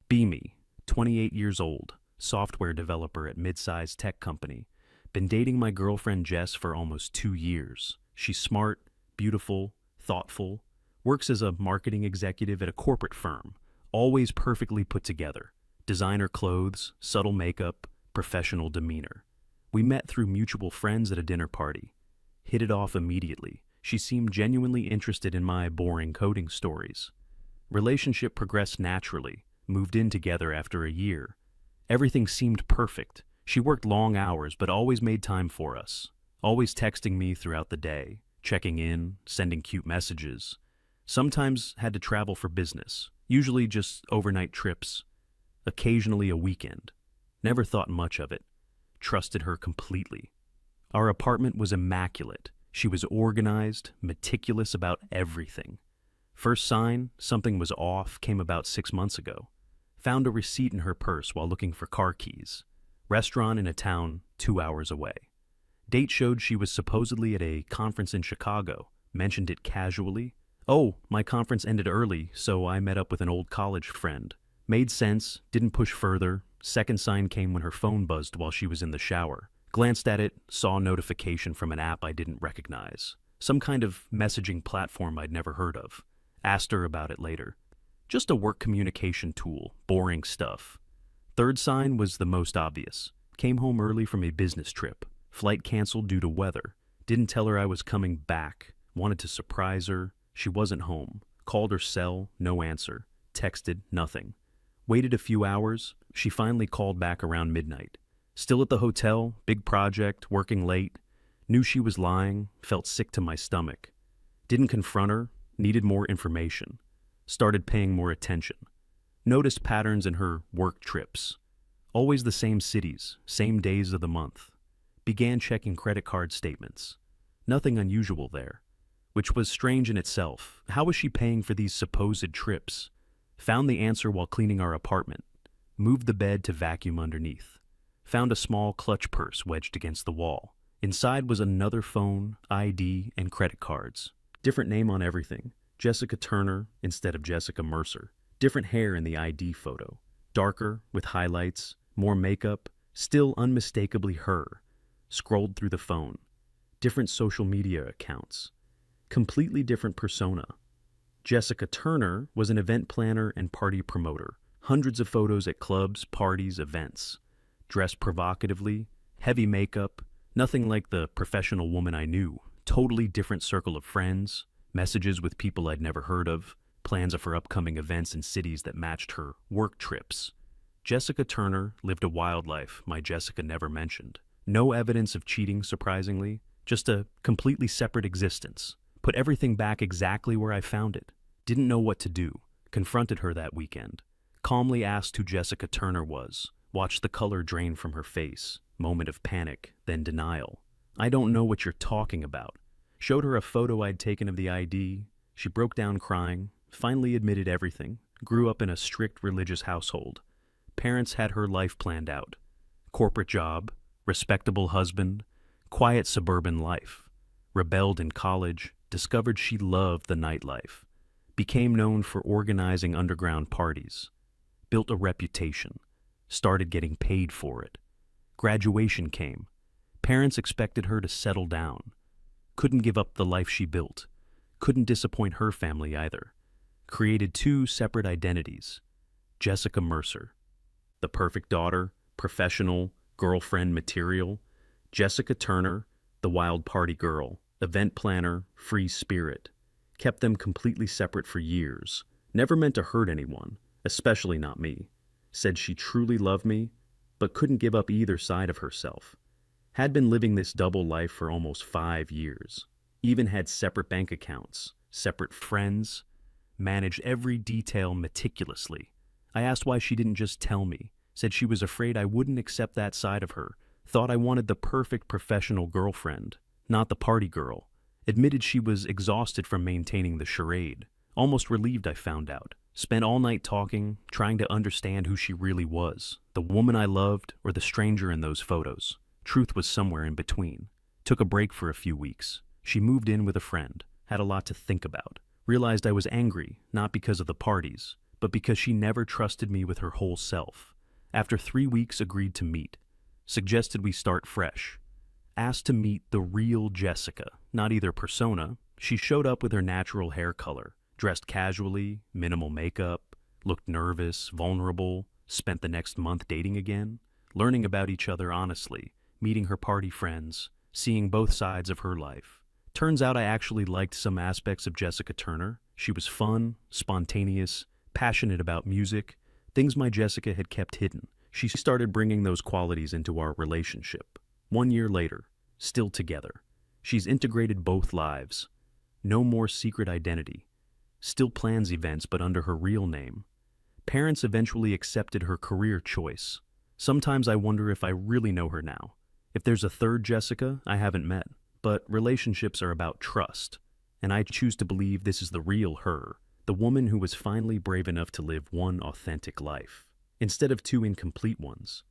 Beamy, 28 years old, software developer at mid-sized tech company. Been dating my girlfriend Jess for almost 2 years. She's smart, beautiful, thoughtful, works as a marketing executive at a corporate firm, always perfectly put together. Designer clothes, subtle makeup, professional demeanor. We met through mutual friends at a dinner party. Hit it off immediately. She seemed genuinely interested in my boring coding stories. Relationship progressed naturally, moved in together after a year. Everything seemed perfect. She worked long hours but always made time for us. Always texting me throughout the day, checking in, sending cute messages. Sometimes had to travel for business, usually just overnight trips. Occasionally a weekend. Never thought much of it. Trusted her completely. Our apartment was immaculate. She was organized, meticulous about everything. First sign something was off came about 6 months ago. Found a receipt in her purse while looking for car keys. Restaurant in a town 2 hours away. Date showed she was supposedly at a conference in Chicago. Mentioned it casually. Oh, my conference ended early, so I met up with an old college friend. Made sense, didn't push further. Second sign came when her phone buzzed while she was in the shower. Glanced at it, saw a notification from an app I didn't recognize. Some kind of messaging platform I'd never heard of. Asked her about it later. Just a work communication tool, boring stuff. Third sign was the most obvious. Came home early from a business trip. Flight canceled due to weather. Didn't tell her I was coming back. Wanted to surprise her. She wasn't home. Called her cell, no answer. Texted, nothing. Waited a few hours. She finally called back around midnight. Still at the hotel, big project, working late. Knew she was lying, felt sick to my stomach. Didn't confront her, needed more information. Started paying more attention. Noticed patterns in her work trips. Always the same cities, same days of the month. Began checking credit card statements. Nothing unusual there, which was strange in itself. How was she paying for these supposed trips? Found the answer while cleaning our apartment. Moved the bed to vacuum underneath. Found a small clutch purse wedged against the wall. Inside was another phone, ID, and credit cards. Different name on everything. Jessica Turner instead of Jessica Mercer. Different hair in the ID photo. Darker, with highlights, more makeup, still unmistakably her. Scrolled through the phone. Different social media accounts. Completely different persona. Jessica Turner was an event planner and party promoter. Hundreds of photos at clubs, parties, events. Dressed provocatively, heavy makeup, nothing like the professional woman I knew. Totally different circle of friends, messages with people I'd never heard of, plans of her upcoming events in cities that matched her work trips. Jessica Turner lived a wild life my Jessica never mentioned. No evidence of cheating, surprisingly, just a completely separate existence. Put everything back exactly where I found it. Didn't know what to do. Confronted her that weekend. Calmly asked who Jessica Turner was. Watched the color drain from her face. Moment of panic, then denial. I don't know what you're talking about. Showed her a photo I'd taken of the ID. She broke down crying. Finally admitted everything. Grew up in a strict religious household. Parents had her life planned out. Corporate job, respectable husband, quiet suburban life. Rebelled in college, discovered she loved the nightlife. Became known for organizing underground parties. Built a reputation. Started getting paid for it. Graduation came. Parents expected her to settle down. Couldn't give up the life she built. Couldn't disappoint her family either. Created two separate identities. Jessica Mercer. The perfect daughter, professional, girlfriend material. Jessica Turner, the wild party girl, event planner, free spirit. Kept them completely separate for years. Never meant to hurt anyone, especially not me. Said she truly loved me, but couldn't give up either side of herself. Had been living this double life for almost 5 years. Even had separate bank accounts, separate friends. Managed every detail meticulously. I asked why she didn't just tell me. Said she was afraid I wouldn't accept that side of her. Thought I wanted the perfect professional girlfriend, not the party girl. Admitted she was exhausted from maintaining the charade. Almost relieved I found out. Spent all night talking, trying to understand who she really was. The woman I loved or the stranger in those photos. Truth was somewhere in between. Took a break for a few weeks. She moved in with a friend. Had a lot to think about. Realized I was angry, not because of the parties, but because she never trusted me with her whole self. After 3 weeks, agreed to meet. Suggested we start fresh. Asked to meet the real Jessica, not either persona. She showed up with her natural hair color, dressed casually, minimal makeup, looked nervous, vulnerable, spent the next month dating again, learning about each other honestly, meeting her party friends, seeing both sides of her life. Turns out I actually liked some aspects of Jessica Turner. She was fun, spontaneous, passionate about music, things my Jessica had kept hidden. She started bringing those qualities into our relationship. 1 year later, still together. She's integrated both lives. No more secret identity. Still plans events, but under her real name. Parents eventually accepted her career choice. Sometimes I wonder if I really know her now. If there's a third Jessica I haven't met. But relationships are about trust, and I choose to believe this is the real her, the woman who was finally brave enough to live one authentic life, instead of two incomplete ones.